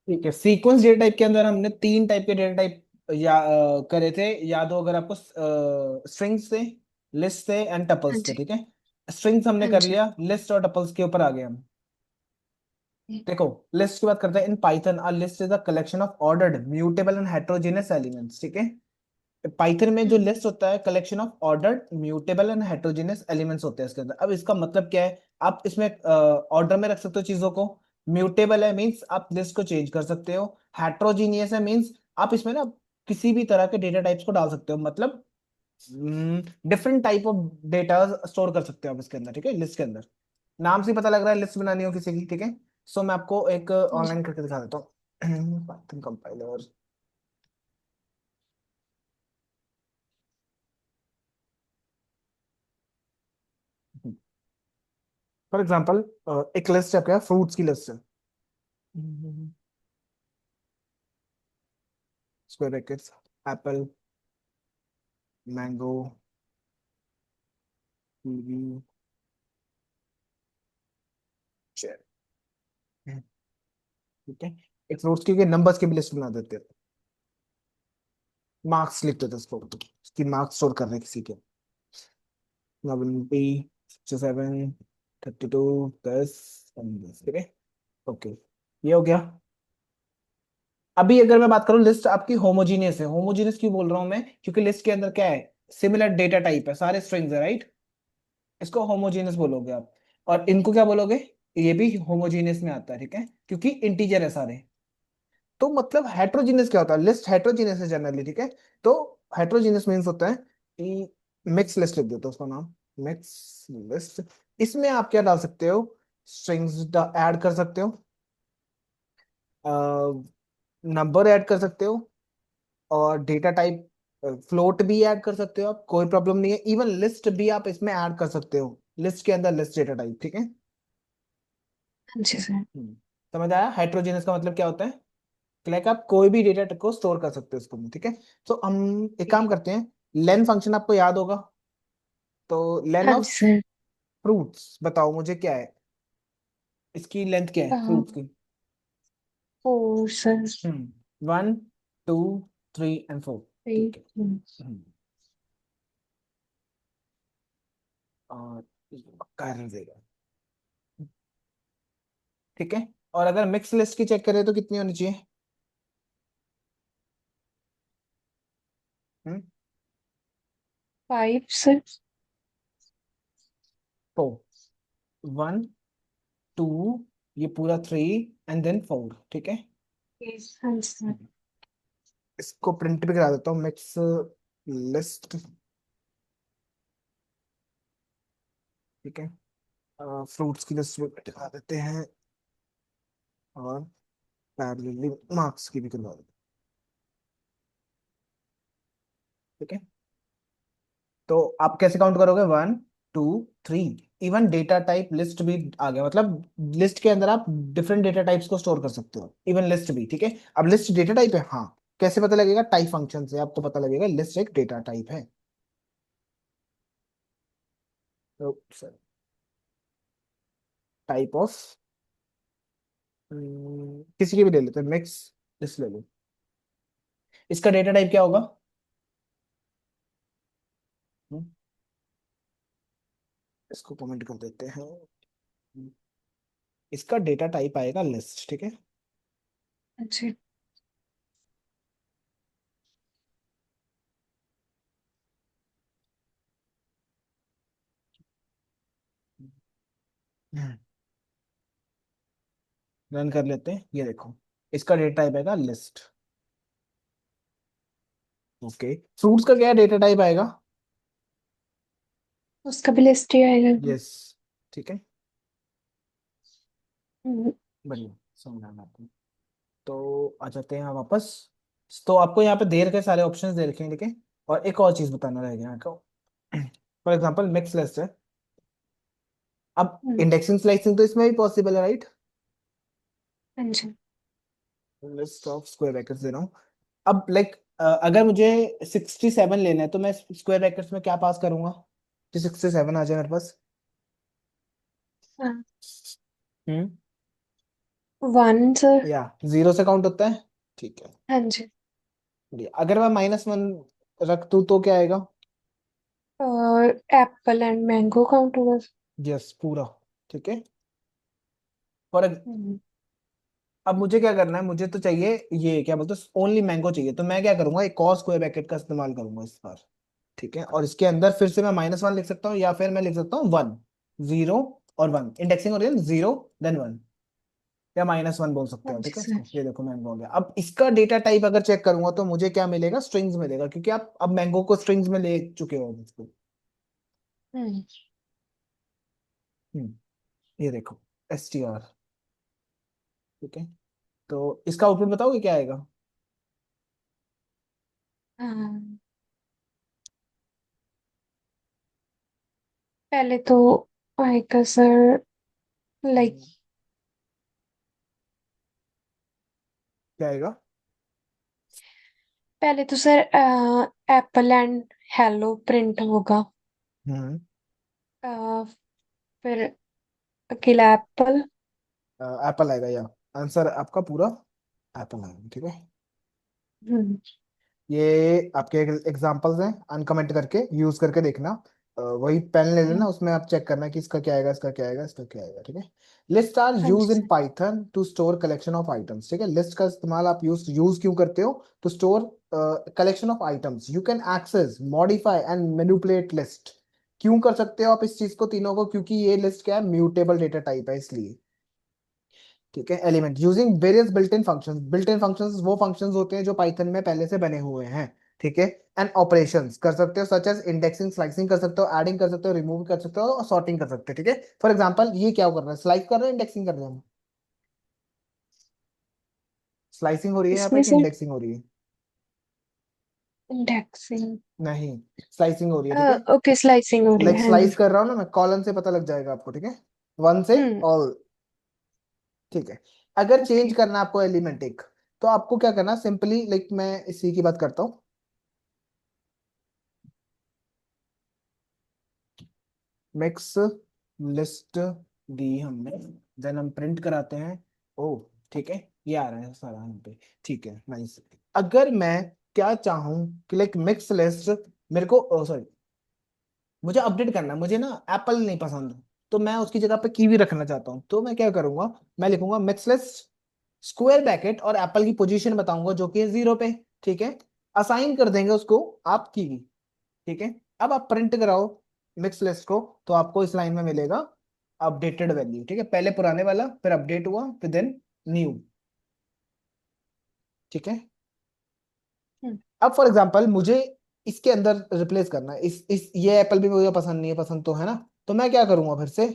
ठीक है, sequence data type के अंदर हमने तीन टाइप के डेटा टाइप करे थे, याद हो अगर आपको। स्ट्रिंग्स थे, लिस्ट थे एंड हाँ टपल्स थे, जी। ठीक है। स्ट्रिंग्स हमने हाँ कर जी। लिया, लिस्ट और टपल्स के ऊपर आ गए हम। देखो, लिस्ट की बात करते हैं। In Python a list is a collection of ordered mutable and heterogeneous elements, ठीक है। पाइथन में जो हम्म। लिस्ट होता है, collection of ordered mutable and heterogeneous elements होते हैं इसके अंदर। अब इसका मतलब क्या है, आप इसमें ऑर्डर में रख सकते हो चीजों को। म्यूटेबल है मींस आप लिस्ट को चेंज कर सकते हो। हेट्रोजीनियस है मींस आप इसमें ना किसी भी तरह के डेटा टाइप्स को डाल सकते हो, मतलब different type of data store कर सकते हो आप इसके अंदर, ठीक है, लिस्ट के अंदर। नाम से ही पता लग रहा है लिस्ट बनानी हो किसी की, ठीक है। सो मैं आपको एक हाँ जी। ऑनलाइन करके दिखा देता हूँ। Python compiler. फॉर एग्जांपल, एक लिस्ट है आपके, फ्रूट्स की लिस्ट है। Square brackets, Apple, mango, kiwi, cherry, ठीक है। एक फ्रूट्स की नंबर्स की भी लिस्ट बना देते हैं। मार्क्स लिख देते हैं उसको, उसकी मार्क्स स्टोर कर रहे हैं किसी के। 70, 67, 32, 10, 10, ठीक है। ओके, ये हो गया। अभी अगर मैं बात करूं, लिस्ट आपकी होमोजीनियस है। होमोजीनियस क्यों बोल रहा हूं मैं, क्योंकि लिस्ट के अंदर क्या है, सिमिलर डेटा टाइप है, सारे स्ट्रिंग्स है, राइट। इसको होमोजीनियस बोलोगे आप। और इनको क्या बोलोगे, ये भी होमोजीनियस में आता है, ठीक है, क्योंकि इंटीजर है सारे। तो मतलब हेट्रोजीनियस क्या होता है, लिस्ट हेट्रोजीनियस है जनरली, ठीक है। तो हेट्रोजीनियस मीन्स होता है कि मिक्स लिस्ट लिख देते हो उसका नाम, मिक्स लिस्ट। इसमें आप क्या डाल सकते हो, स्ट्रिंग्स ऐड कर सकते हो, नंबर ऐड कर सकते हो, और डेटा टाइप फ्लोट भी ऐड कर सकते हो आप, कोई प्रॉब्लम नहीं है। इवन लिस्ट भी आप इसमें ऐड कर सकते हो, लिस्ट के अंदर लिस्ट डेटा टाइप, ठीक है। हाँ जी सर। समझ आया हेट्रोजेनियस का मतलब क्या होता है, लाइक आप कोई भी डेटा को स्टोर कर सकते हो उसको, ठीक है। तो हम एक काम करते हैं, लेन फंक्शन आपको याद होगा। तो लेन हाँ ऑफ जी सर। फ्रूट्स बताओ मुझे क्या है, इसकी लेंथ क्या है फ्रूट्स की। 4 सर। 1, 2, 3 एंड 4, 3। ठीक है। हम्म, और कारण देगा, ठीक है। और अगर मिक्स लिस्ट की चेक करें तो कितनी होनी चाहिए। हम्म, 5 सर। 4, 1, 2, ये पूरा 3 एंड देन 4, ठीक है। हाँ जी सर। इसको प्रिंट भी करा देता हूँ, मिक्स लिस्ट, ठीक है। फ्रूट्स की लिस्ट भी दिखा देते हैं, और पैरेलली मार्क्स की भी करवा देते हैं, ठीक है। तो आप कैसे काउंट करोगे, 1, 2, 3। इवन डेटा टाइप लिस्ट भी आ गया, मतलब लिस्ट के अंदर आप डिफरेंट डेटा टाइप्स को स्टोर कर सकते हो, इवन लिस्ट भी, ठीक है। अब लिस्ट डेटा टाइप है, हाँ। कैसे पता लगेगा, टाइप फंक्शन से आपको पता लगेगा लिस्ट एक डेटा टाइप है। तो टाइप ऑफ, किसी की भी ले लेते हैं, मिक्स लिस्ट ले लो। इसका डेटा टाइप क्या होगा। हम्म, इसको कमेंट कर देते हैं। इसका डेटा टाइप आएगा लिस्ट, ठीक है। अच्छा। रन कर लेते हैं, ये देखो, इसका डेटा टाइप आएगा लिस्ट। ओके, फ्रूट्स का क्या डेटा टाइप आएगा। उसका भी लिस्ट ही आएगा। यस, ठीक है, हम्म। बढ़िया, समझा मैं आपको। तो आ जाते हैं यहाँ वापस। तो आपको यहाँ पे देर के सारे ऑप्शंस दे रखे हैं, ठीक है। और एक और चीज बताना रह गया आपको। फॉर एग्जांपल मिक्स लिस्ट है। अब हम्म। इंडेक्सिंग स्लाइसिंग तो इसमें भी पॉसिबल है, राइट। हाँ जी। लिस्ट ऑफ स्क्वायर ब्रैकेट्स दे रहा हूँ। अब लाइक अगर मुझे 67 लेना है, तो मैं स्क्वायर ब्रैकेट्स में क्या पास करूंगा कि 67 आ जाए मेरे पास। हाँ। हम्म वन सर। या जीरो से काउंट होता है? ठीक है, हाँ जी। बढ़िया। अगर मैं -1 रख दूं तो क्या आएगा? और एप्पल एंड मैंगो काउंट होगा। यस, पूरा। ठीक है। और हम्म। अब मुझे क्या करना है, मुझे तो चाहिए ये क्या बोलते हैं, ओनली मैंगो चाहिए, तो मैं क्या करूंगा, एक कॉस स्क्वायर ब्रैकेट का इस्तेमाल करूंगा इस बार। ठीक है, और इसके अंदर फिर से मैं -1 लिख सकता हूँ, या फिर मैं लिख सकता हूँ 1, 0 और 1, इंडेक्सिंग हो रही है 0 देन 1, या -1 बोल सकते हाँ हो। जी ठीक है, सर। इसको ये देखो मैंगो हो गया। अब इसका डेटा टाइप अगर चेक करूंगा तो मुझे क्या मिलेगा, स्ट्रिंग्स मिलेगा, क्योंकि आप अब मैंगो को स्ट्रिंग्स में ले चुके हो इसको। हम्म। ये देखो, str। ठीक है, तो इसका आउटपुट बताओगे क्या आएगा? हाँ, पहले तो आएगा सर, लाइक क्या आएगा? पहले तो sir Apple and hello print होगा। हम्म अ, फिर अकेला एप्पल। एप्पल आएगा, या आंसर आपका पूरा एप्पल आएगा। ठीक है, हम्म। ये आपके एग्जांपल्स हैं, अनकमेंट करके यूज करके देखना। वही पेन ले लेना, उसमें आप चेक करना कि इसका क्या आएगा, इसका क्या आएगा, इसका क्या आएगा। ठीक है। लिस्ट आर हाँ जी use in sir. Python to store collection of items. ठीक है, लिस्ट का इस्तेमाल आप यूज यूज क्यों करते हो? To store collection of items, you can access, modify and manipulate list. क्यों कर सकते हो आप इस चीज को, तीनों को? क्योंकि ये लिस्ट क्या है, म्यूटेबल डेटा टाइप है, इसलिए। ठीक है, element using various built in functions. Built in functions वो फंक्शंस होते हैं जो पाइथन में पहले से बने हुए हैं। ठीक है, एंड ऑपरेशंस कर सकते हो, सच एज इंडेक्सिंग, स्लाइसिंग कर सकते हो, एडिंग कर सकते हो, रिमूव कर सकते हो, और सॉर्टिंग कर सकते हो। ठीक है, फॉर एग्जांपल ये क्या कर रहा है, स्लाइस कर रहे हैं, इंडेक्सिंग कर रहे हैं? स्लाइसिंग हो रही है यहाँ पे इसमें कि सर इंडेक्सिंग हो रही है? इंडेक्सिंग। नहीं, स्लाइसिंग हो रही है। ठीक है, ओके, स्लाइसिंग हो रही लाइक है, हाँ जी। स्लाइस कर रहा हूँ ना मैं, कॉलन से पता लग जाएगा आपको। ठीक है, वन से हम्म। ऑल। ठीक है, अगर चेंज ओके। करना है आपको एलिमेंट एक, तो आपको क्या करना, सिंपली लाइक मैं इसी की बात करता हूँ। मिक्स लिस्ट दी हमने, देन हम प्रिंट कराते हैं। ओ, ठीक है, ये आ रहा है सारा यहाँ पे। ठीक है, नाइस। अगर मैं क्या चाहूँ कि लाइक मिक्स लिस्ट, मेरे को सॉरी, मुझे अपडेट करना है, मुझे ना एप्पल नहीं पसंद, तो मैं उसकी जगह पे कीवी रखना चाहता हूँ, तो मैं क्या करूंगा, मैं लिखूंगा मिक्स लिस्ट स्क्वायर ब्रैकेट और एप्पल की पोजीशन बताऊंगा जो कि है 0 पे। ठीक है, असाइन कर देंगे उसको आप कीवी। ठीक है, अब आप प्रिंट कराओ मिक्स लिस्ट को, तो आपको इस लाइन में मिलेगा अपडेटेड वैल्यू। ठीक है, पहले पुराने वाला, फिर अपडेट हुआ, फिर देन न्यू। ठीक है, हम्म। अब फॉर एग्जांपल मुझे इसके अंदर रिप्लेस करना है, इस ये एप्पल भी मुझे पसंद नहीं है, पसंद तो है ना, तो मैं क्या करूंगा फिर से,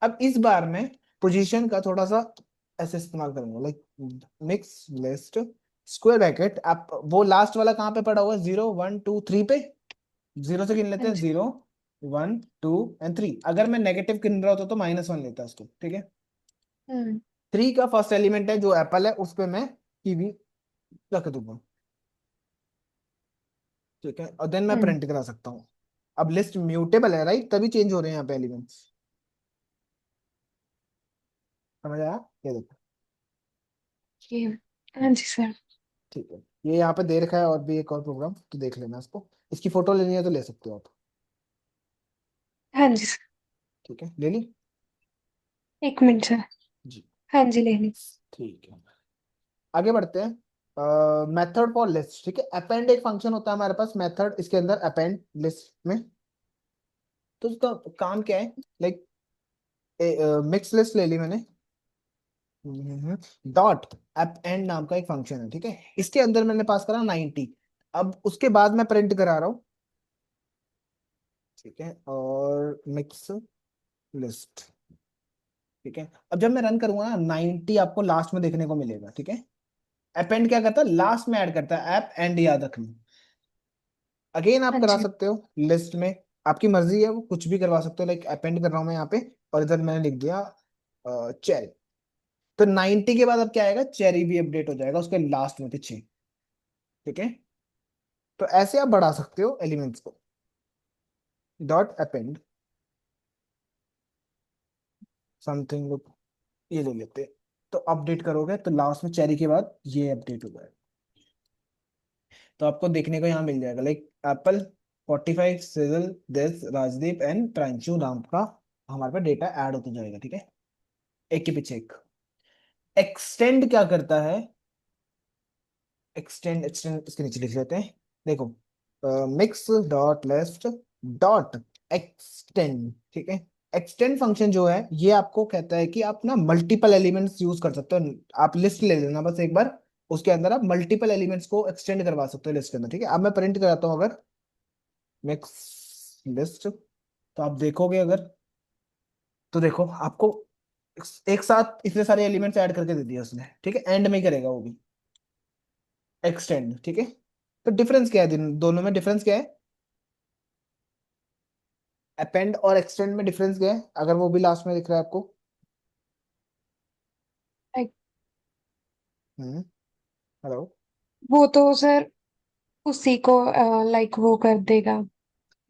अब इस बार मैं पोजीशन का थोड़ा सा ऐसे इस्तेमाल करूंगा, like mix list square bracket. आप वो लास्ट वाला कहाँ पे पड़ा हुआ है, 0 1 2 3 पे, 0 से गिन लेते हाँ हैं, जी। 0 1 2 एंड 3। अगर मैं नेगेटिव गिन रहा होता तो -1 लेता उसको। ठीक है, हम्म। 3 का फर्स्ट एलिमेंट है जो एप्पल है, उस पे मैं कीवी रख दूंगा। ठीक है, और देन मैं हम्म। प्रिंट करा सकता हूँ। अब लिस्ट म्यूटेबल है, राइट, तभी चेंज हो रहे हैं यहाँ पे एलिमेंट्स। समझ आया? ये देखो। ये। हाँ जी सर। ठीक है, ये यहाँ पे दे रखा है, और भी एक और प्रोग्राम, तो देख लेना इसको। इसकी फोटो लेनी है तो ले सकते हो आप। हाँ जी सर। ठीक है, ले ली? 1 मिनट सर। जी, हाँ जी, ले ली। ठीक है, आगे बढ़ते हैं। Method for list. ठीक है, अपेंड एक फंक्शन होता है हमारे पास, मेथड, इसके अंदर अपेंड लिस्ट में। तो उसका काम क्या है, लाइक मिक्स लिस्ट ले ली मैंने, डॉट अपेंड नाम का एक फंक्शन है। ठीक है, इसके अंदर मैंने पास करा 90। अब उसके बाद मैं प्रिंट करा रहा हूँ। ठीक है, और मिक्स लिस्ट। ठीक है, अब जब मैं रन करूंगा ना, 90 आपको लास्ट में देखने को मिलेगा। ठीक है, अपेंड क्या करता है, लास्ट में ऐड करता है, ऐप एंड याद रखना। अगेन आप हाँ करा जी। सकते हो लिस्ट में, आपकी मर्जी है, वो कुछ भी करवा सकते हो, लाइक अपेंड कर रहा हूं मैं यहाँ पे, और इधर मैंने लिख दिया चेरी। तो 90 के बाद अब क्या आएगा, चेरी भी अपडेट हो जाएगा उसके लास्ट में, पीछे। ठीक है, तो ऐसे आप बढ़ा सकते हो एलिमेंट्स को, डॉट अपेंड समथिंग, ये ले लेते हैं, तो अपडेट करोगे तो लास्ट में चेरी के बाद ये अपडेट हो जाएगा। तो आपको देखने को यहाँ मिल जाएगा like Apple 45 sizzle this Rajdeep and Pranshu नाम का हमारे पास डेटा ऐड होता जाएगा, ठीक है, एक के पीछे एक। एक्सटेंड क्या करता है, एक्सटेंड एक्सटेंड इसके नीचे लिख लेते हैं, देखो, mix dot list dot extend, ठीक है। एक्सटेंड फंक्शन जो है ये आपको कहता है कि आप ना मल्टीपल एलिमेंट्स यूज कर सकते हो। आप लिस्ट ले लेना बस एक बार, उसके अंदर आप मल्टीपल एलिमेंट्स को एक्सटेंड करवा सकते हो लिस्ट के अंदर, ठीक है। अब मैं प्रिंट कराता हूँ अगर मिक्स लिस्ट, तो आप देखोगे अगर, तो देखो आपको एक साथ इतने सारे एलिमेंट्स ऐड करके दे दिया उसने, ठीक है। एंड में ही करेगा वो भी एक्सटेंड, ठीक है। तो डिफरेंस क्या है दोनों में, डिफरेंस क्या है, अपेंड और एक्सटेंड में डिफरेंस क्या है, अगर वो भी लास्ट में दिख रहा है आपको। Like, हम्म। हेलो। वो तो सर उसी को लाइक वो कर देगा,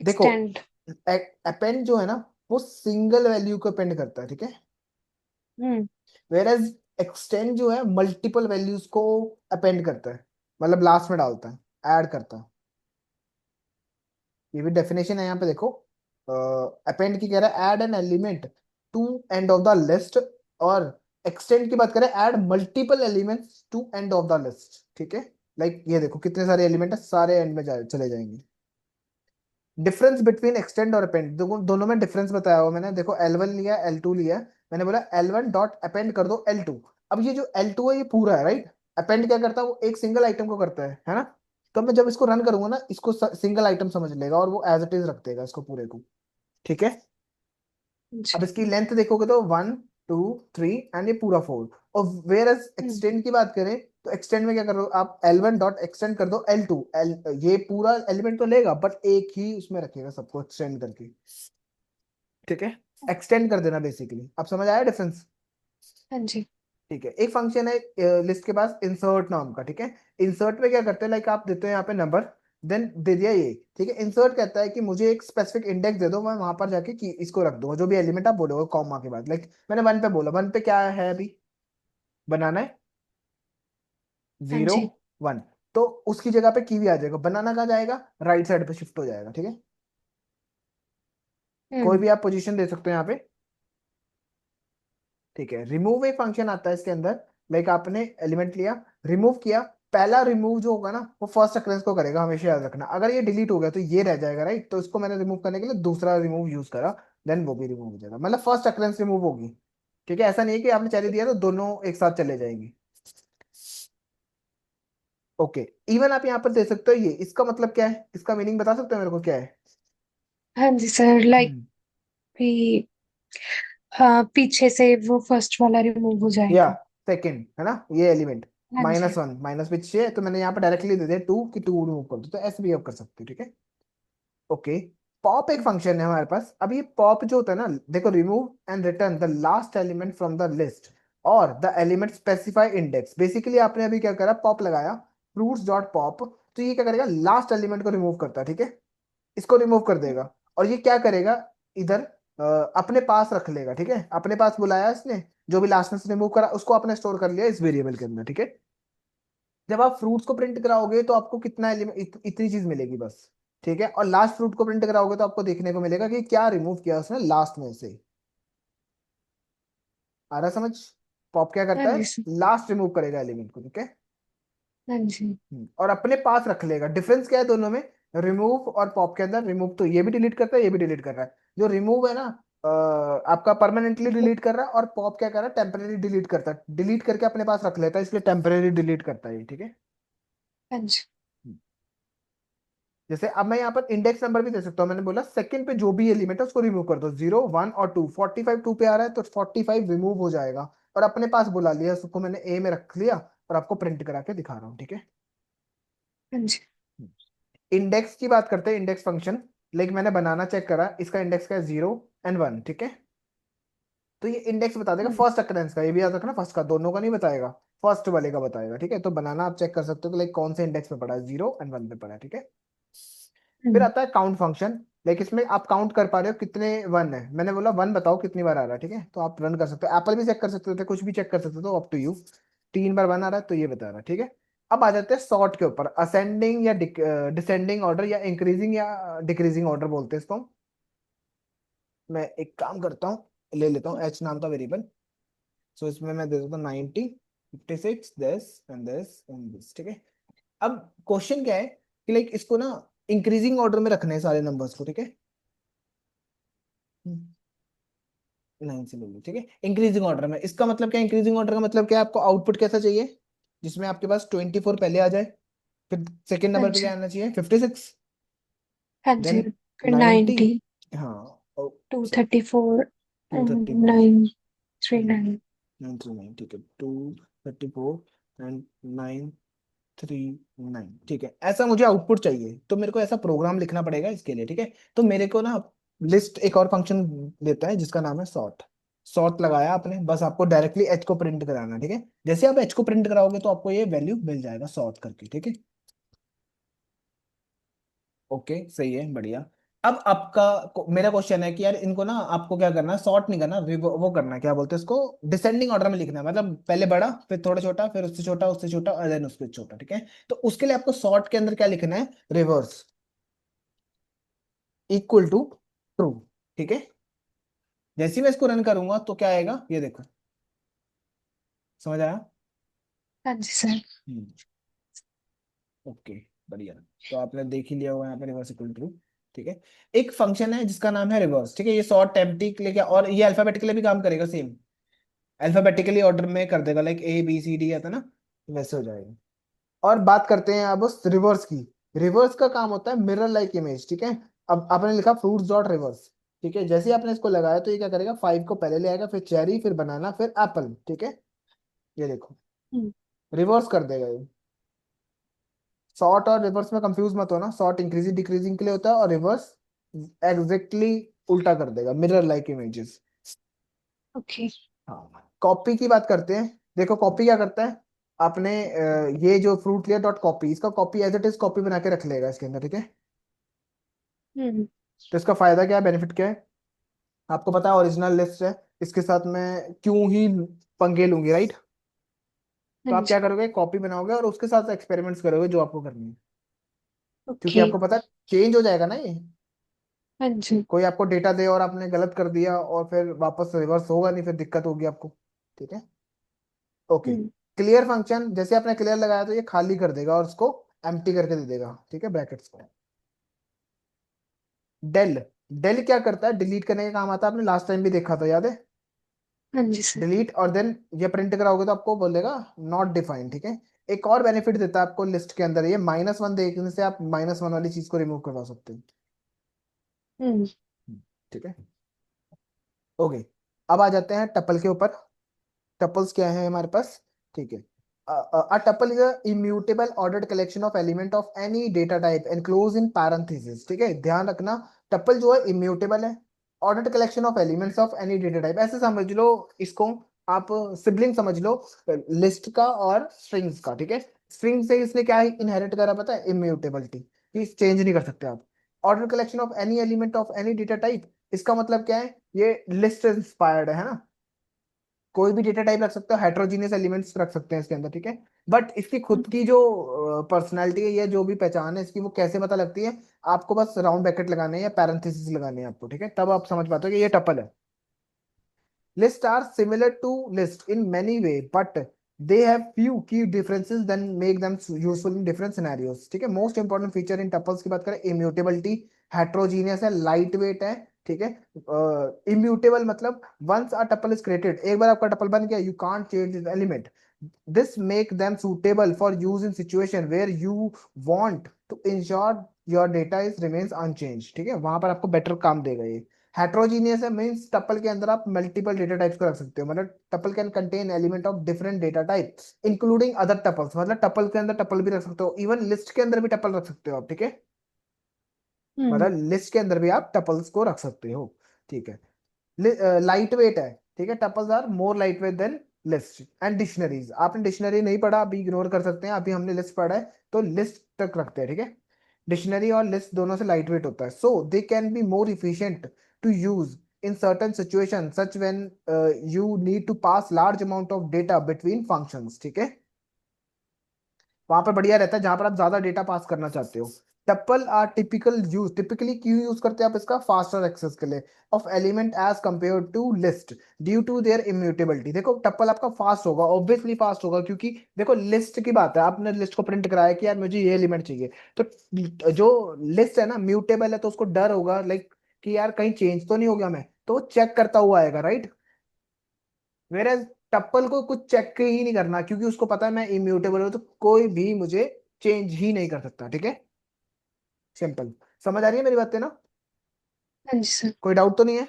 देखो, एक्सटेंड। अपेंड जो है ना वो सिंगल वैल्यू को अपेंड करता है, ठीक है। हम्म। वेयर एक्सटेंड जो है मल्टीपल वैल्यूज को अपेंड करता है, मतलब लास्ट में डालता है, ऐड करता है। ये भी डेफिनेशन है यहाँ पे देखो, अपेंड की कह रहा है add an element to end of the list, और एक्सटेंड की बात करें add multiple elements to end of the list, ठीक है। लाइक ये देखो कितने सारे एलिमेंट है, सारे एंड में चले जाएंगे। डिफरेंस बिटवीन एक्सटेंड और अपेंड, दोनों में डिफरेंस बताया हुआ मैंने, देखो L1 लिया L2 लिया, मैंने बोला L1 डॉट अपेंड कर दो L2। अब ये जो L2 है ये पूरा है, राइट। अपेंड क्या करता है, वो एक सिंगल आइटम को करता है ना। तो मैं जब इसको रन करूंगा ना, इसको सिंगल आइटम समझ लेगा और वो एज इट इज रख देगा इसको पूरे को, ठीक है। अब जी। इसकी लेंथ देखोगे तो 1 2 3 एंड ये पूरा 4। और वेयर एज हम्म। एक्सटेंड की बात करें तो एक्सटेंड में क्या करो आप, L1 डॉट एक्सटेंड कर दो L2, ये पूरा एलिमेंट तो लेगा बट एक ही उसमें रखेगा सबको एक्सटेंड करके, ठीक है। एक्सटेंड कर देना बेसिकली, अब समझ आया डिफरेंस। हाँ जी। ठीक है, एक फंक्शन है लिस्ट के पास इंसर्ट नाम का, ठीक है। इंसर्ट में क्या करते हैं, लाइक आप देते हो यहाँ पे नंबर, देन दे दिया ये, ठीक है। इंसर्ट कहता है कि मुझे एक स्पेसिफिक इंडेक्स दे दो, मैं वहां पर जाके कि इसको रख दूंगा, जो भी एलिमेंट आप बोलोगे कॉमा के बाद, लाइक मैंने 1 पे बोला, 1 पे क्या है अभी, बनाना है, हाँ 0 जी। 1, तो उसकी जगह पे कीवी आ जाएगा, बनाना कहाँ जाएगा, राइट साइड पे शिफ्ट हो जाएगा, ठीक है। कोई हम्म। भी आप पोजीशन दे सकते हो यहाँ पे, ठीक है। रिमूव एक फंक्शन आता है इसके अंदर, लाइक आपने एलिमेंट लिया, रिमूव किया, पहला रिमूव जो होगा ना वो फर्स्ट अकरेंस को करेगा, हमेशा याद रखना। अगर ये डिलीट हो गया तो ये रह जाएगा, राइट। तो इसको मैंने रिमूव करने के लिए दूसरा रिमूव यूज करा, देन वो भी रिमूव हो जाएगा, मतलब फर्स्ट अकरेंस रिमूव होगी, ठीक है। ऐसा नहीं है कि आपने चैरी दिया तो दोनों एक साथ चले जाएंगे। ओके, इवन आप यहाँ पर दे सकते हो ये, इसका मतलब क्या है, इसका मीनिंग बता सकते हो मेरे को क्या है। हाँ जी सर, लाइक हम्म। भी पीछे से वो फर्स्ट वाला रिमूव हो या जाएगा। सेकेंड है ना ये एलिमेंट, हाँ जी। -1 माइनस पीछे है, तो मैंने यहाँ पर डायरेक्टली दे दिया 2 की 2 रिमूव कर दो, तो ऐसे भी आप कर सकते हो, ठीक है। ओके, पॉप एक फंक्शन है हमारे पास। अब ये पॉप जो होता है ना, देखो, remove and return the last element from the list और the element specify index. Basically आपने अभी क्या करा, पॉप लगाया, फ्रूट्स डॉट पॉप, तो ये क्या करेगा, लास्ट एलिमेंट को रिमूव करता है, ठीक है। इसको रिमूव कर देगा, और ये क्या करेगा, इधर अपने पास रख लेगा, ठीक है। अपने पास बुलाया इसने, जो भी लास्ट में से रिमूव करा उसको आपने स्टोर कर लिया इस वेरिएबल के अंदर, ठीक है। जब आप फ्रूट्स को प्रिंट कराओगे तो आपको कितना एलिमेंट, इतनी चीज मिलेगी बस, ठीक है। और लास्ट फ्रूट को प्रिंट कराओगे तो आपको देखने को मिलेगा कि क्या रिमूव किया उसने लास्ट में से। आ रहा समझ, पॉप क्या हाँ करता जी है, सर। लास्ट रिमूव करेगा एलिमेंट को, ठीक है। हाँ जी। और अपने पास रख लेगा। डिफरेंस क्या है दोनों में, रिमूव और पॉप के अंदर, रिमूव तो ये भी डिलीट करता है ये भी डिलीट कर रहा है, जो रिमूव है ना आपका परमानेंटली डिलीट कर रहा है, और पॉप क्या कर रहा है, टेम्परेरी डिलीट करता है, डिलीट करके अपने पास रख लेता है, इसलिए टेम्परेरी डिलीट करता है ये, ठीक है। हाँ जी। जैसे अब मैं यहाँ पर इंडेक्स नंबर भी दे सकता हूँ, मैंने बोला सेकंड पे जो भी एलिमेंट है उसको रिमूव कर दो, 0 1 और 2, 45 2 पे आ रहा है तो 45 रिमूव हो जाएगा, और अपने पास बुला लिया उसको मैंने, ए में रख लिया और आपको प्रिंट करा के दिखा रहा हूँ, ठीक है। हाँ जी। इंडेक्स की बात करते हैं, इंडेक्स फंक्शन, लाइक मैंने बनाना चेक करा, इसका इंडेक्स का है 0 और 1, ठीक है। तो ये इंडेक्स बता देगा हम्म। फर्स्ट अकरेंस का, ये भी याद रखना, फर्स्ट का, दोनों का नहीं बताएगा, फर्स्ट वाले का बताएगा, ठीक है। तो बनाना आप चेक कर सकते हो कि लाइक कौन से इंडेक्स पे पड़ा है, 0 और 1 पे पड़ा है, ठीक है। फिर हम्म। आता है काउंट फंक्शन। लाइक इसमें आप काउंट कर पा रहे हो कितने वन है, मैंने बोला वन बताओ कितनी बार आ रहा है, ठीक है, तो आप रन कर सकते हो, एप्पल भी चेक कर सकते थे, कुछ भी चेक कर सकते हो, अप टू यू। 3 बार वन आ रहा है तो ये बता रहा है, ठीक है। अब आ जाते हैं सॉर्ट के ऊपर, असेंडिंग या डिसेंडिंग ऑर्डर या इंक्रीजिंग या डिक्रीजिंग ऑर्डर बोलते हैं इसको। मैं एक काम करता हूँ, ले लेता हूँ एच नाम का वेरिएबल। सो इसमें मैं दे देता हूँ 90, 56, this and this and this, ठीक है। अब क्वेश्चन क्या है कि लाइक इसको ना इंक्रीजिंग ऑर्डर में रखने हैं सारे नंबर्स को, ठीक है। 9 से ले लो, ठीक है, इंक्रीजिंग ऑर्डर में। इसका मतलब क्या, इंक्रीजिंग ऑर्डर का मतलब क्या है, आपको आउटपुट कैसा चाहिए, जिसमें आपके पास 24 पहले आ जाए, फिर सेकेंड हाँ नंबर पे क्या जी। आना चाहिए, 56, हाँ जी। देन फिर 90, 90, हाँ, 234, 234, 939। 939, ठीक है, 234 एंड 939, ठीक है, ऐसा मुझे आउटपुट चाहिए, तो मेरे को ऐसा प्रोग्राम लिखना पड़ेगा इसके लिए, ठीक है। तो मेरे को ना लिस्ट एक और फंक्शन देता है जिसका नाम है सॉर्ट। सॉर्ट लगाया आपने, बस आपको डायरेक्टली एच को प्रिंट कराना है, ठीक है। जैसे आप एच को प्रिंट कराओगे तो आपको ये वैल्यू मिल जाएगा सॉर्ट करके, ठीक है। ओके, सही है, बढ़िया। अब आपका मेरा क्वेश्चन है कि यार इनको ना आपको क्या करना है, सॉर्ट नहीं करना, वो करना है, क्या बोलते हैं इसको, डिसेंडिंग ऑर्डर में लिखना है, मतलब पहले बड़ा, फिर थोड़ा छोटा, फिर उससे छोटा और देन उससे छोटा, ठीक है। तो उसके लिए आपको सॉर्ट के अंदर क्या लिखना है, रिवर्स इक्वल टू ट्रू, ठीक है। जैसे ही मैं इसको रन करूंगा तो क्या आएगा, ये देखो, समझ आया। हाँ जी सर। हम्म, ओके, बढ़िया। तो आपने देख ही लिया होगा यहाँ पे रिवर्स इक्वल ट्रू, ठीक है। एक फंक्शन है जिसका नाम है रिवर्स, ठीक है, ये सॉर्ट एम्प्टी के लिए क्या, और ये अल्फाबेटिकली भी काम करेगा सेम, अल्फाबेटिकली ऑर्डर में कर देगा, like A B C D आता ना, वैसे हो जाएगा। और बात करते हैं अब उस रिवर्स की। रिवर्स का काम होता है मिरर लाइक इमेज, ठीक है। अब आपने लिखा फ्रूट्स डॉट रिवर्स, ठीक है, जैसे ही आपने इसको लगाया तो ये क्या करेगा, 5 को पहले ले आएगा, फिर चेरी, फिर बनाना, फिर एप्पल, ठीक है। ये देखो, हम्म। रिवर्स कर देगा ये। शॉर्ट और रिवर्स में कंफ्यूज मत होना, शॉर्ट इंक्रीजिंग डिक्रीजिंग के लिए होता है और रिवर्स एग्जैक्टली उल्टा कर देगा, मिरर लाइक इमेजेस। ओके। हाँ, कॉपी की बात करते हैं। देखो कॉपी क्या करता है, आपने ये जो फ्रूट लिया डॉट कॉपी, इसका copy as it is copy बना के रख लेगा इसके अंदर, ठीक है। हम्म। तो इसका फायदा क्या है, बेनिफिट क्या है, आपको पता है ओरिजिनल लिस्ट है, इसके साथ में क्यों ही पंगे लूंगी, राइट। तो हाँ आप क्या जी। करोगे, कॉपी बनाओगे और उसके साथ एक्सपेरिमेंट्स करोगे जो आपको करनी है, क्योंकि ओके। आपको पता है चेंज हो जाएगा ना ये। हाँ जी। कोई आपको डेटा दे और आपने गलत कर दिया और फिर वापस रिवर्स होगा नहीं, फिर दिक्कत होगी आपको, ठीक है। ओके, हम्म। क्लियर फंक्शन, जैसे आपने क्लियर लगाया तो ये खाली कर देगा और उसको एम्प्टी करके दे देगा, ठीक है, ब्रैकेट्स को। डेल, डेल क्या करता है, डिलीट करने का काम आता है, आपने लास्ट टाइम भी देखा था, याद है। हाँ जी सर। डिलीट और देन ये प्रिंट कराओगे तो आपको बोलेगा नॉट डिफाइंड, ठीक है। एक और बेनिफिट देता है आपको लिस्ट के अंदर, ये -1 देखने से आप -1 वाली चीज को रिमूव करवा सकते हो। हम्म। ठीक है, ओके। अब आ जाते हैं टपल के ऊपर। टपल्स क्या है हमारे पास, ठीक है। A tuple is a immutable ordered collection of element of any data type enclosed in parentheses, ठीक है, ध्यान रखना। टपल जो है इम्यूटेबल है, ordered collection of elements of any data type, ऐसे समझ लो इसको आप, सिबलिंग समझ लो लिस्ट का और स्ट्रिंग्स का, ठीक है। स्ट्रिंग से इसने क्या इनहेरिट करा पता है, इम्यूटेबिलिटी, कि चेंज नहीं कर सकते आप। Order collection of any element of any data type, इसका मतलब क्या है, ये लिस्ट इंस्पायर्ड है ना, कोई भी डेटा टाइप रख सकते हो, हेट्रोजीनियस एलिमेंट्स रख सकते हैं इसके अंदर, ठीक है। बट इसकी खुद की जो पर्सनालिटी है या जो भी पहचान है इसकी, वो कैसे पता लगती है, आपको बस राउंड ब्रैकेट लगाने हैं या पैरेंथेसिस लगाने हैं आपको, ठीक है, तब आप समझ पाते हो कि ये टपल है। Lists are similar to lists in many way, but they have few key differences that make them useful in different scenarios. ठीक है, most important feature in tuples की बात करें, इम्यूटेबिलिटी, हेट्रोजीनियस है, लाइट वेट है, ठीक है। इम्यूटेबल मतलब once a tuple is created, एक बार आपका टपल बन गया, you can't change this element. This make them suitable for use in situation where you want to ensure your data is remains unchanged, ठीक है, वहां पर आपको बेटर काम देगा ये। हेट्रोजीनियस है मींस टपल के अंदर आप मल्टीपल डेटा टाइप्स को रख सकते हो, मतलब tuple can contain element of different data types including other tuples, मतलब टपल के अंदर टपल भी रख सकते हो, इवन लिस्ट के अंदर भी टपल रख सकते हो आप, ठीक है। हम्म। मतलब लिस्ट के अंदर भी आप टपल्स को रख सकते हो, ठीक है। लाइट वेट है, ठीक है, tuples are more light weight than list. And dictionaries, आपने डिक्शनरी नहीं पढ़ा, अभी इग्नोर कर सकते हैं, अभी हमने लिस्ट पढ़ा है, तो लिस्ट तक रखते हैं, ठीक है। डिक्शनरी और लिस्ट दोनों से लाइट वेट होता है, so they can be more efficient to use in certain situation such when you need to pass large amount of data between functions, ठीक है। वहां पर बढ़िया रहता है जहां पर आप ज्यादा डेटा पास करना चाहते हो। टप्पल आर टिपिकली क्यों यूज करते हैं आप इसका, फास्टर एक्सेस के लिए of element as compare to list due to their immutability. देखो टप्पल आपका फास्ट होगा, ऑब्वियसली फास्ट होगा, क्योंकि देखो लिस्ट की बात है, आपने लिस्ट को प्रिंट कराया कि यार मुझे ये एलिमेंट चाहिए, तो जो लिस्ट है ना म्यूटेबल है, तो उसको डर होगा लाइक कि यार कहीं चेंज तो नहीं हो गया, मैं तो चेक करता हुआ आएगा, राइट। मेरे टप्पल को कुछ चेक ही नहीं करना, क्योंकि उसको पता है मैं इम्यूटेबल हूं, तो कोई भी मुझे चेंज ही नहीं कर सकता, ठीक है। सिंपल। समझ आ रही है मेरी बातें ना? हाँ जी सर। कोई डाउट तो नहीं है?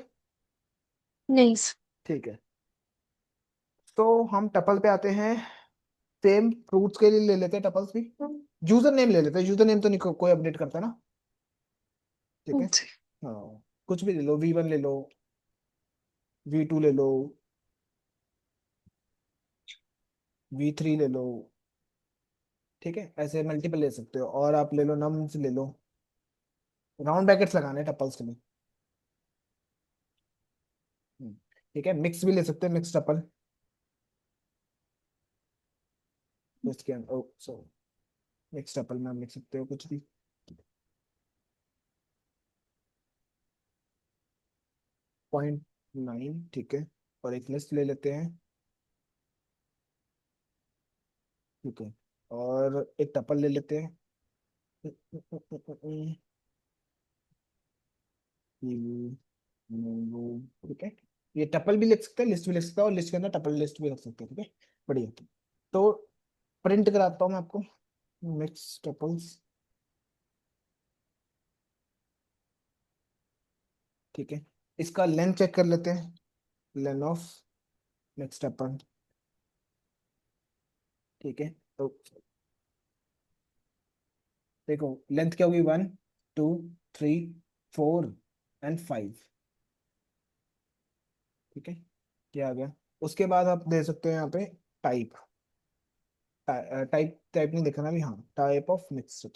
नहीं सर। ठीक है, तो हम टपल पे आते हैं। सेम फ्रूट्स के लिए ले लेते हैं टपल्स भी। यूजर नेम ले लेते हैं, यूजर नेम तो नहीं कोई अपडेट करता ना, ठीक है। जी। हाँ, कुछ भी ले लो, V1 ले लो, V2 ले लो, V3 ले लो, ठीक है, ऐसे मल्टीपल ले सकते हो, और आप ले लो नम्स ले लो। राउंड ब्रैकेट्स लगाने टपल्स के लिए। हम्म, ठीक है, मिक्स भी ले सकते हैं, मिक्स टपल। इसके अंदर सो मिक्स टपल में आप लिख सकते हो कुछ भी। 0.9, ठीक है, और एक लिस्ट ले लेते हैं, ठीक है, और एक टपल ले लेते हैं। ठीक है, ये टपल भी लिख सकते हैं, लिस्ट भी लिख सकते हैं, और लिस्ट के अंदर टपल लिस्ट भी रख सकते हैं, ठीक है, बढ़िया। तो प्रिंट कराता हूँ मैं आपको, मिक्स टपल्स, ठीक है। इसका लेंथ चेक कर लेते हैं, लेन ऑफ मिक्स टपल, ठीक है। तो देखो लेंथ क्या होगी, 1 2 3 4 एंड 5, ठीक है, क्या आ गया। उसके बाद आप दे सकते हो यहाँ पे टाइप, टाइप टाइप नहीं देखना भी, हाँ, टाइप ऑफ मिक्स,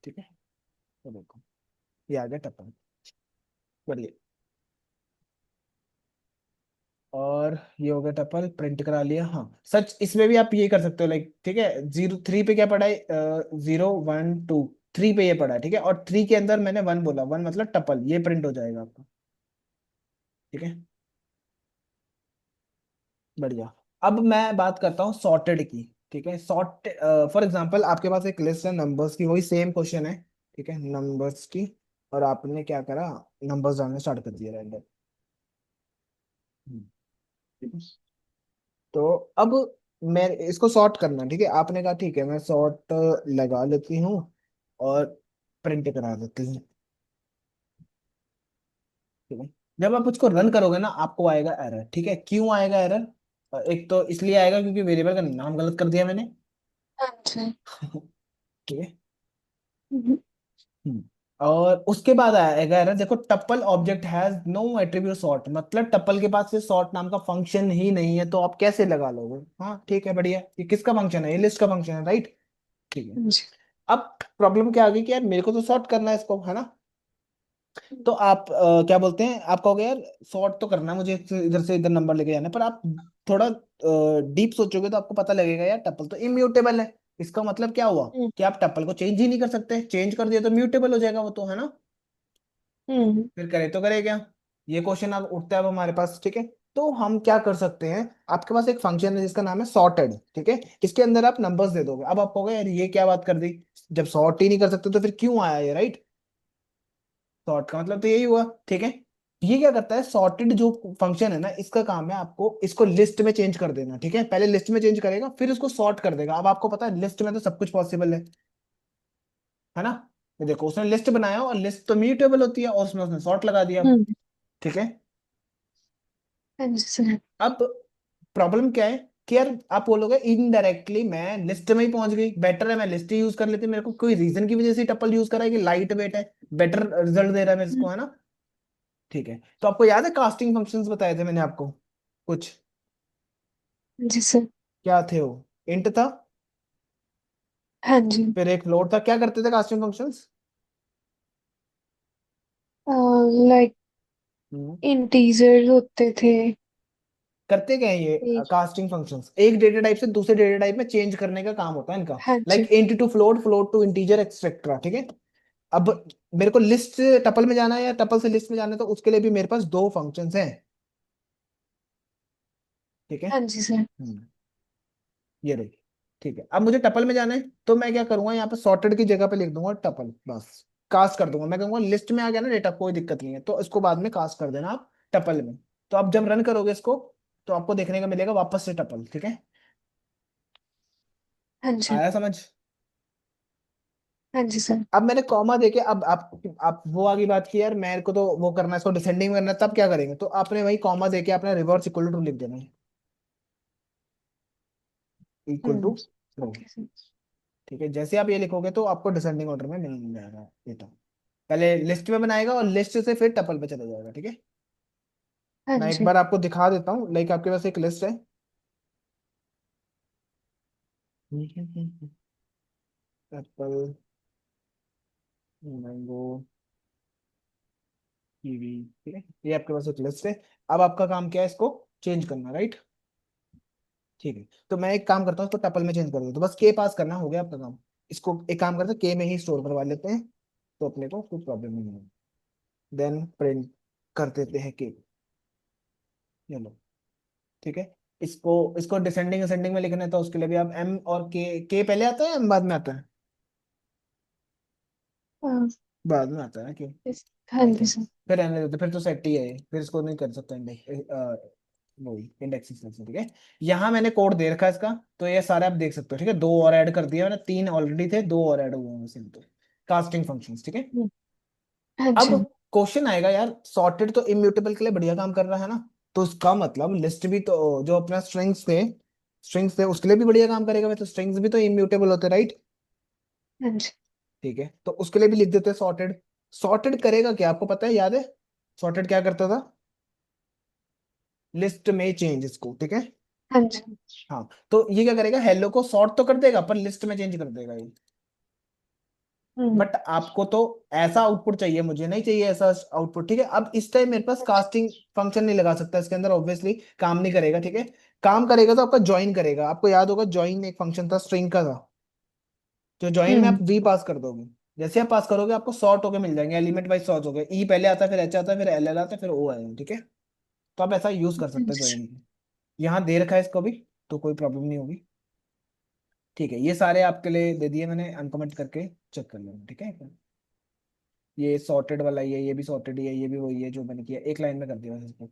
ठीक है। तो देखो ये आ गया टपल, बढ़िया। और ये हो गया टपल, प्रिंट करा लिया, हाँ सच इसमें भी आप ये कर सकते हो लाइक, ठीक है, 0 3 पे क्या पड़ा है, 0 1 2, 3 पे ये पड़ा है, ठीक है, और 3 के अंदर मैंने 1 बोला, 1 मतलब टपल, ये प्रिंट हो जाएगा आपका, ठीक है, बढ़िया। अब मैं बात करता हूँ सॉर्टेड की, ठीक है। सॉर्ट फॉर एग्जांपल आपके पास एक लिस्ट है नंबर्स की, वही सेम क्वेश्चन है, ठीक है, नंबर्स की, और आपने क्या करा, नंबर्स डालने स्टार्ट कर दिया रैंडम, ठीक है। तो अब मैं इसको सॉर्ट करना, ठीक है, आपने कहा ठीक है मैं सॉर्ट लगा लेती हूँ और प्रिंट करा देती हूँ, ठीक है। जब आप उसको रन करोगे ना, आपको आएगा एरर, ठीक है, क्यों आएगा एरर, एक तो इसलिए आएगा क्योंकि वेरिएबल का नाम गलत कर दिया मैंने, हाँ जी। ठीक है। हम्म। हम्म। और उसके बाद आएगा एरर, देखो tuple object has no attribute sort, मतलब टप्पल के पास ये सॉर्ट नाम का फंक्शन ही नहीं है, तो आप कैसे लगा लोगे, हाँ ठीक है, बढ़िया, ये किसका फंक्शन है, ये लिस्ट का फंक्शन है, राइट, ठीक है। हाँ जी। अब प्रॉब्लम क्या आ गई कि यार मेरे को तो सॉर्ट करना है इसको, है ना। तो आप क्या बोलते हैं, आप कहोगे यार सॉर्ट तो करना है मुझे, इधर से इधर नंबर लेके जाना है, पर आप थोड़ा डीप सोचोगे तो आपको पता लगेगा यार टपल तो इम्यूटेबल है, इसका मतलब क्या हुआ हम्म। कि आप टपल को चेंज ही नहीं कर सकते, चेंज कर दिया तो म्यूटेबल हो जाएगा वो तो, है ना। हम्म। फिर करे तो करे क्या, ये क्वेश्चन अब उठता है अब हमारे पास, ठीक है। तो हम क्या कर सकते हैं, आपके पास एक फंक्शन है जिसका नाम है सॉर्टेड, ठीक है, इसके अंदर आप नंबर्स दे दोगे, अब आप कहोगे यार ये क्या बात कर दी, जब सॉर्ट ही नहीं कर सकते तो फिर क्यों आया ये, राइट। सॉर्ट का मतलब तो यही हुआ, ठीक है। ये क्या करता है, सॉर्टेड जो फंक्शन है ना, इसका काम है आपको इसको लिस्ट में चेंज कर देना, ठीक है, पहले लिस्ट में चेंज करेगा फिर उसको सॉर्ट कर देगा। अब आपको पता है लिस्ट में तो सब कुछ पॉसिबल है ना। ये देखो उसने लिस्ट बनाया और लिस्ट तो म्यूटेबल होती है, और उसमें उसने सॉर्ट लगा दिया, हम्म। ठीक है। हाँ जी सर। अब प्रॉब्लम क्या है कि यार आप बोलोगे इनडायरेक्टली मैं लिस्ट में ही पहुंच गई, बेटर है मैं लिस्ट ही यूज कर लेती, मेरे को कोई रीजन की वजह से टप्पल यूज करा है कि लाइट वेट है, बेटर रिजल्ट दे रहा है मेरे को, है ना, ठीक है। तो आपको याद है कास्टिंग फंक्शंस बताए थे मैंने आपको कुछ, हाँ जी सर। क्या थे वो? इंट था, हाँ जी। फिर एक फ्लोट था। क्या करते थे कास्टिंग फंक्शंस? लाइक इंटीजर होते थे। करते क्या है ये फिर कास्टिंग फंक्शंस? एक डेटा टाइप से दूसरे डेटा टाइप में चेंज करने का काम होता है इनका। हाँ लाइक जी। Int to float, float to integer, etcetera. ठीक है। अब मेरे को लिस्ट टपल में जाना है या टपल से लिस्ट में जाना है, तो उसके लिए भी मेरे पास दो फंक्शंस हैं। ठीक है। हाँ जी सर। ये रही। ठीक है, अब मुझे टपल में जाना है, तो मैं क्या करूंगा, यहाँ पे सॉर्टेड की जगह पे लिख दूंगा टपल, बस। कास्ट कर दूंगा, मैं कहूंगा लिस्ट में आ गया ना डेटा, कोई दिक्कत नहीं है, तो इसको बाद में कास्ट कर देना आप टपल में। तो आप जब रन करोगे इसको, तो आपको देखने को मिलेगा वापस से टपल। ठीक है। हाँ जी। आया समझ? हाँ जी सर। अब मैंने कॉमा देके, अब आप वो आगे बात की यार, मेरे को तो वो करना है, इसको डिसेंडिंग करना है, तब क्या करेंगे? तो आपने वही कॉमा देके आपने रिवर्स इक्वल टू लिख देना है, इक्वल टू। Okay sir. ठीक है, जैसे आप ये लिखोगे तो आपको डिसेंडिंग ऑर्डर में मिल जाएगा डेटा। पहले लिस्ट में बनाएगा और लिस्ट से फिर टपल पे चला जाएगा। ठीक है। हाँ मैं एक जी। बार आपको दिखा देता हूँ, लाइक आपके पास एक लिस्ट है। Apple, mango, kiwi. ठीक है, ये आपके पास एक लिस्ट है। अब आपका काम क्या है, इसको चेंज करना, राइट? ठीक है, तो मैं एक काम करता हूँ, इसको टपल में चेंज कर दूँ, तो बस के पास करना, हो गया आपका काम। इसको एक काम करते हैं, के में ही स्टोर करवा लेते हैं, तो अपने को कोई प्रॉब्लम नहीं है। देन प्रिंट कर देते हैं के। चलो। ठीक है। इसको इसको डिसेंडिंग असेंडिंग में लिखना है, तो उसके लिए भी आप एम और के पहले आता है एम बाद में आता है? हाँ। बाद में आता है ना, क्यों? हाँ आई जी थिंक। सर। फिर रहने देते, फिर तो सेट ही है ये, फिर इसको नहीं कर सकता वही इंडेक्सिंग से। ठीक है। यहाँ मैंने कोड दे रखा है इसका, तो ये सारे आप देख सकते हो। ठीक है, दो और ऐड कर दिया मैंने, तीन ऑलरेडी थे, दो और ऐड हुए हैं वैसे तो। Casting functions. ठीक है। हम्म, हाँ अब जी। क्वेश्चन आएगा यार, सॉर्टेड तो इम्यूटेबल के लिए बढ़िया काम कर रहा है ना, तो इसका मतलब लिस्ट भी तो, जो अपना स्ट्रिंग्स थे उसके लिए भी बढ़िया काम करेगा, तो स्ट्रिंग्स भी तो इम्यूटेबल होते, राइट? हाँ जी। ठीक है, तो उसके लिए भी लिख देते हैं सॉर्टेड। सॉर्टेड करेगा क्या, आपको पता है, याद है? सॉर्टेड क्या करता था? लिस्ट में चेंज इसको। ठीक है। हाँ जी। हाँ, तो ये क्या करेगा, हेलो को सॉर्ट तो कर देगा पर लिस्ट में चेंज कर देगा ये। हम्म। बट आपको तो ऐसा आउटपुट चाहिए, मुझे नहीं चाहिए ऐसा आउटपुट। ठीक है, अब इस टाइम मेरे पास हाँ जी। कास्टिंग फंक्शन नहीं लगा सकता इसके अंदर, ऑब्वियसली काम नहीं करेगा। ठीक है। काम करेगा तो आपका ज्वाइन करेगा, आपको याद होगा ज्वाइन एक फंक्शन था, स्ट्रिंग का था, जो ज्वाइन में आप हम्म। वी पास कर दोगे। जैसे आप पास करोगे, आपको सॉर्ट होके मिल जाएंगे, एलिमेंट वाइज सॉर्ट हो गए, ई पहले आता है, फिर एच आता है, फिर एल एल आता है, फिर ओ आएगा। ठीक है। तो आप ऐसा यूज कर हाँ सकते हैं जी। ज्वाइन। यहाँ दे रखा है इसको भी, तो कोई प्रॉब्लम नहीं होगी। ठीक है, ये सारे आपके लिए दे दिए मैंने, अनकमेंट करके चेक कर लेना। ठीक है। ये सॉर्टेड वाला ही है, ये भी सॉर्टेड ही है, ये भी वही है जो मैंने किया, एक लाइन में कर दिया बस इसको।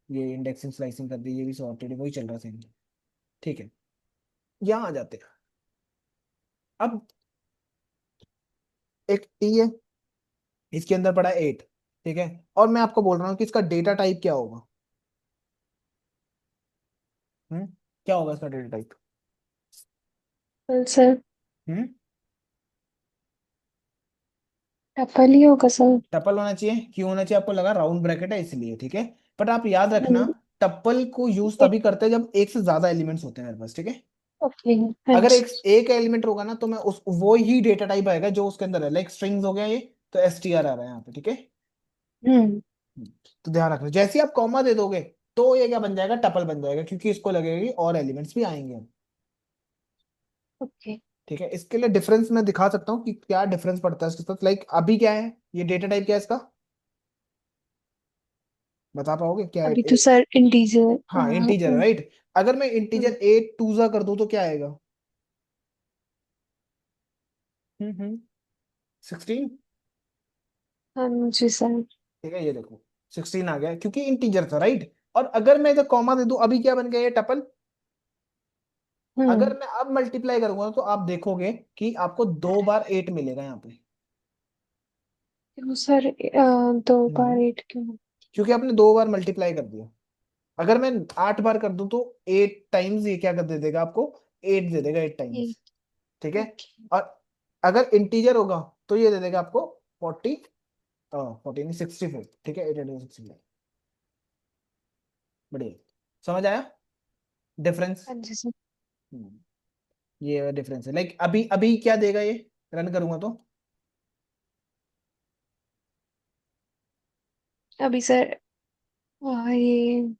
ये इंडेक्सिंग स्लाइसिंग कर दी, ये भी सॉर्टेड है, वही चल रहा है सेम। ठीक है। यहाँ आ जाते हैं। अब एक टी है, इसके अंदर पड़ा 8। ठीक है। और मैं आपको बोल रहा हूँ कि इसका डेटा टाइप क्या होगा। हम्म क्या होगा इसका डेटा टाइप? well, सर हम्म टपल ही होगा सर। टपल होना चाहिए, क्यों होना चाहिए? आपको लगा राउंड ब्रैकेट है इसलिए। ठीक है। बट आप याद रखना, हम्म, टप्पल को यूज एक। तभी करते हैं जब एक से ज्यादा एलिमेंट्स होते हैं मेरे पास। ठीक है। ओके। हाँ अगर जी। एक एक एलिमेंट होगा ना, तो मैं उस वो ही डेटा टाइप आएगा जो उसके अंदर है, लाइक स्ट्रिंग्स हो गया ये, तो एसटीआर आ रहा है यहाँ पे। ठीक है। हम्म। तो ध्यान रखना, जैसे ही आप कॉमा दे दोगे, तो ये क्या बन जाएगा, टपल बन जाएगा, क्योंकि इसको लगेगा कि और एलिमेंट्स भी आएंगे। ओके। ठीक है, इसके लिए डिफरेंस मैं दिखा सकता हूँ कि क्या डिफरेंस पड़ता है इसके साथ। लाइक अभी क्या है, ये डेटा टाइप क्या है इसका, बता पाओगे क्या है? अभी तो सर इंटीजर। हाँ, इंटीजर है, राइट? अगर मैं इंटीजर 8 टूजा कर दूं तो क्या आएगा? 16। हाँ जी सर। ठीक है, ये देखो 16 आ गया, क्योंकि इंटीजर था, राइट? और अगर मैं इधर कॉमा दे दूं, अभी क्या बन गया ये टपल। हम्म। अगर मैं अब मल्टीप्लाई करूंगा, तो आप देखोगे कि आपको 2 बार 8 मिलेगा यहाँ पे। क्यों सर 2 बार हम्म 8 क्यों? क्योंकि आपने 2 बार मल्टीप्लाई कर दिया। अगर मैं 8 बार कर दूं, तो 8 टाइम्स ये क्या कर दे देगा आपको, 8 दे देगा, 8 टाइम्स। एक। ठीक है। ओके। और अगर इंटीजर होगा, तो ये दे देगा आपको 40, 40 नहीं, 64। ठीक है, 8 64। बढ़िया। समझ आया डिफरेंस? हाँ जी सर। ये डिफरेंस है। लाइक अभी अभी क्या देगा ये, रन करूंगा तो? अभी सर ये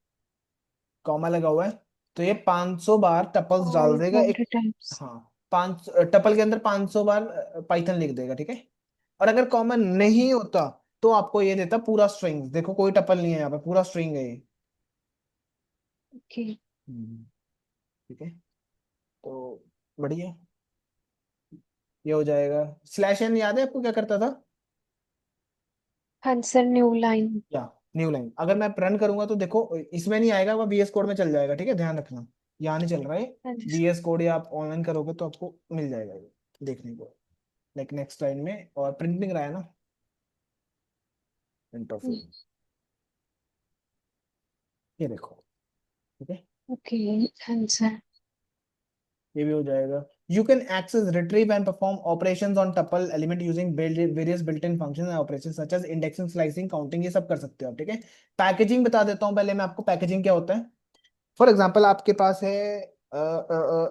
कॉमा लगा हुआ है, तो ये 500 बार टपल्स डाल और देगा एक। 200 टाइम्स। हाँ, पांच टपल के अंदर 500 बार पाइथन लिख देगा, ठीक है। और अगर कॉमा नहीं होता तो आपको ये देता पूरा स्ट्रिंग। देखो कोई टपल नहीं है यहाँ पे, पूरा स्ट्रिंग है ये। ओके। हम्म, ठीक है। तो बढ़िया, ये हो जाएगा। स्लैश एन याद है आपको क्या करता था? हाँ सर, न्यू लाइन। या न्यू लाइन। अगर मैं रन करूंगा तो देखो इसमें नहीं आएगा, वो VS कोड में चल जाएगा, ठीक है, ध्यान रखना। यहाँ नहीं चल रहा है। हाँ जी सर। VS कोड या आप ऑनलाइन करोगे तो आपको मिल जाएगा ये देखने को। लाइक नेक्स्ट लाइन में, और प्रिंट नहीं कराया ना, प्रिंट ऑफ, ये देखो, ठीक है। ओके। हाँ सर। ये भी हो जाएगा। You can access retrieve and perform operations on tuple element using various built in functions and operations such as indexing, slicing, counting, ये सब कर सकते हो आप, ठीक है। पैकेजिंग बता देता हूँ पहले मैं आपको, पैकेजिंग क्या होता है। फॉर एग्जाम्पल आपके पास है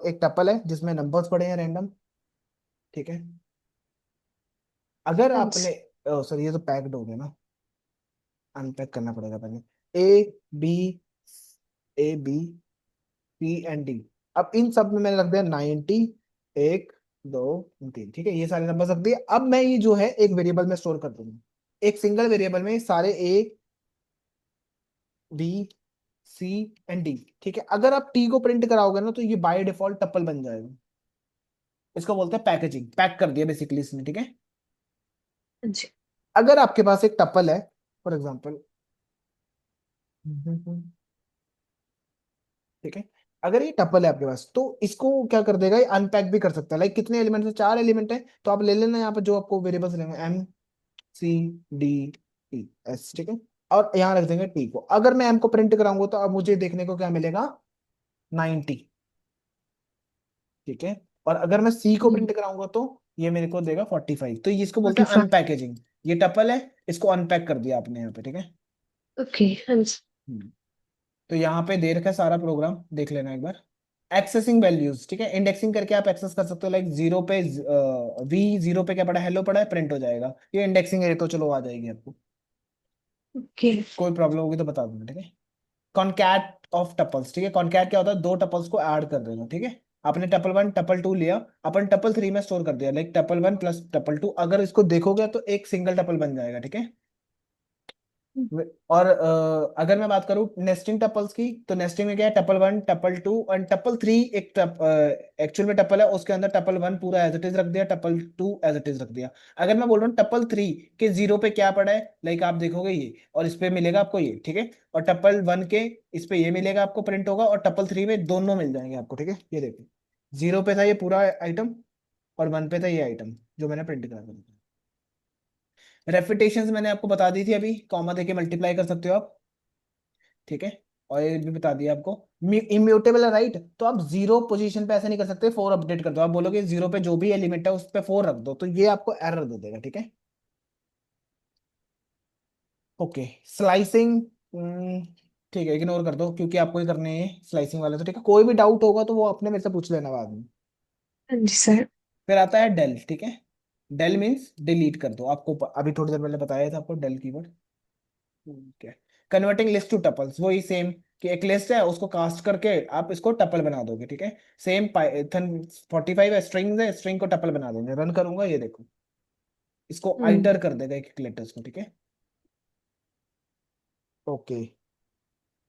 एक टपल है जिसमें नंबर्स पड़े हैं रैंडम, ठीक है। अगर हाँ आपने, सर। सर ये तो पैक्ड हो गया ना, अनपैक करना पड़ेगा पहले। B B C and D। अब इन सब में मैंने रख दिया 90, एक, दो, तीन, ठीक है, ये सारे नंबर रख दिए। अब मैं ये जो है एक वेरिएबल में स्टोर कर दूंगा, एक सिंगल वेरिएबल में सारे A B C and D, ठीक है। अगर आप टी को प्रिंट कराओगे ना तो ये बाय डिफॉल्ट टप्पल बन जाएगा। इसको बोलते हैं पैकेजिंग, पैक कर दिया बेसिकली इसने, ठीक है। हाँ जी। अगर आपके पास एक टप्पल है, फॉर एग्जाम्पल, ठीक है, अगर ये टपल है आपके पास तो इसको क्या कर देगा, ये अनपैक भी कर सकता है। लाइक कितने एलिमेंट है, 4 एलिमेंट है, तो आप ले लेना यहाँ पे जो आपको वेरिएबल्स लेंगे, M C D T S, ठीक है। और यहाँ रख देंगे टी को। अगर मैं एम को प्रिंट कराऊंगा तो अब मुझे देखने को क्या मिलेगा, 90, ठीक है। और अगर मैं सी को प्रिंट कराऊंगा तो ये मेरे को देगा 45। तो ये इसको बोलते हैं 45। अनपैकेजिंग। ये टपल है, इसको अनपैक कर दिया आपने यहाँ पे, ठीक है। ओके। हाँ जी। हम्म। तो यहाँ पे दे रखा है सारा प्रोग्राम, देख लेना एक बार। एक्सेसिंग वैल्यूज, ठीक है, इंडेक्सिंग करके आप एक्सेस कर सकते हो। लाइक जीरो पे V0 पे क्या पड़ा है, हेलो पड़ा है, प्रिंट हो जाएगा। ये इंडेक्सिंग है तो चलो आ जाएगी आपको। ओके। कोई प्रॉब्लम होगी तो बता दूंगा, ठीक है। कॉनकैट ऑफ टपल्स, ठीक है। कॉनकैट क्या होता है, दो टपल्स को ऐड कर देना, ठीक है। आपने टपल वन टपल टू लिया, अपन टपल थ्री में स्टोर कर दिया, like tuple one plus tuple two. अगर इसको देखोगे तो एक सिंगल टपल बन जाएगा, ठीक है। और अगर मैं बात करूं नेस्टिंग टपल्स की, तो नेस्टिंग में क्या है, टपल वन टपल टू और टपल थ्री। एक एक्चुअल में टपल है, उसके अंदर टपल वन पूरा एज इट इज रख दिया, tuple two as it is रख दिया। अगर मैं बोल रहा हूँ टपल थ्री के जीरो पे क्या पड़ा है, लाइक आप देखोगे ये, और इस पे मिलेगा आपको ये, ठीक है। और टपल वन के इस पे ये मिलेगा आपको, प्रिंट होगा। और टपल थ्री में दोनों मिल जाएंगे आपको, ठीक है। ये देखो, जीरो पे था ये पूरा आइटम, और वन पे था ये आइटम जो मैंने प्रिंट करा था। रेपिटेशंस मैंने आपको बता दी थी अभी, कॉमा देके मल्टीप्लाई कर सकते हो आप, ठीक है। और ये भी बता दिया आपको। इम्यूटेबल है, राइट। तो आप जीरो पोजीशन पे ऐसे नहीं कर सकते, फोर अपडेट कर दो। आप बोलोगे जीरो पे जो भी एलिमेंट है उस पे फोर रख दो, तो ये आपको एरर दे देगा, ठीक है। ओके, स्लाइसिंग, ठीक है, इग्नोर कर दो क्योंकि आपको ही करने हैं स्लाइसिंग वाले, तो ठीक है। कोई भी डाउट होगा तो वो अपने मेरे से पूछ लेना बाद में। हाँ जी सर। फिर आता है डेल, ठीक है। डेल मीन्स डिलीट कर दो। आपको अभी थोड़ी देर पहले बताया था आपको डेल कीवर्ड, ठीक है। कन्वर्टिंग लिस्ट टू टपल्स, वही सेम, कि एक लिस्ट है उसको कास्ट करके आप इसको टपल बना दोगे, ठीक है। सेम पाइथन 45 स्ट्रिंग्स है, स्ट्रिंग को टपल बना देंगे। रन करूंगा, ये देखो, इसको हम्म। आइटर कर देगा एक एक लेटर्स को, ठीक है। ओके,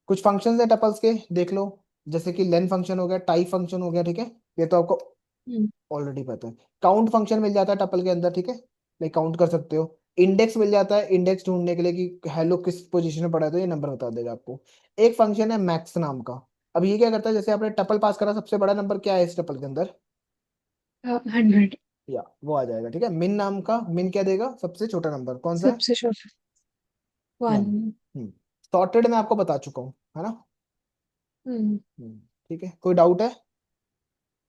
कुछ फंक्शंस है टपल्स के, देख लो। जैसे कि लेन फंक्शन हो गया, टाइप फंक्शन हो गया, ठीक है। ये तो आपको हम्म। ऑलरेडी पता है। काउंट फंक्शन मिल जाता है टपल के अंदर, ठीक है। लाइक काउंट कर सकते हो। इंडेक्स मिल जाता है, इंडेक्स ढूंढने के लिए कि हेलो किस पोजीशन में पड़ा है, तो ये नंबर बता देगा आपको। एक फंक्शन है मैक्स नाम का। अब ये क्या करता है, जैसे आपने टपल पास करा, सबसे बड़ा नंबर क्या है इस टपल के अंदर, 100। या वो आ जाएगा, ठीक है। मिन नाम का, मिन क्या देगा, सबसे छोटा नंबर कौन सा है, सबसे छोटा। वन। 1। सॉर्टेड में आपको बता चुका हूँ, है ना। हम्म। ठीक है, कोई डाउट है?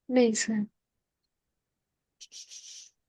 नहीं सर।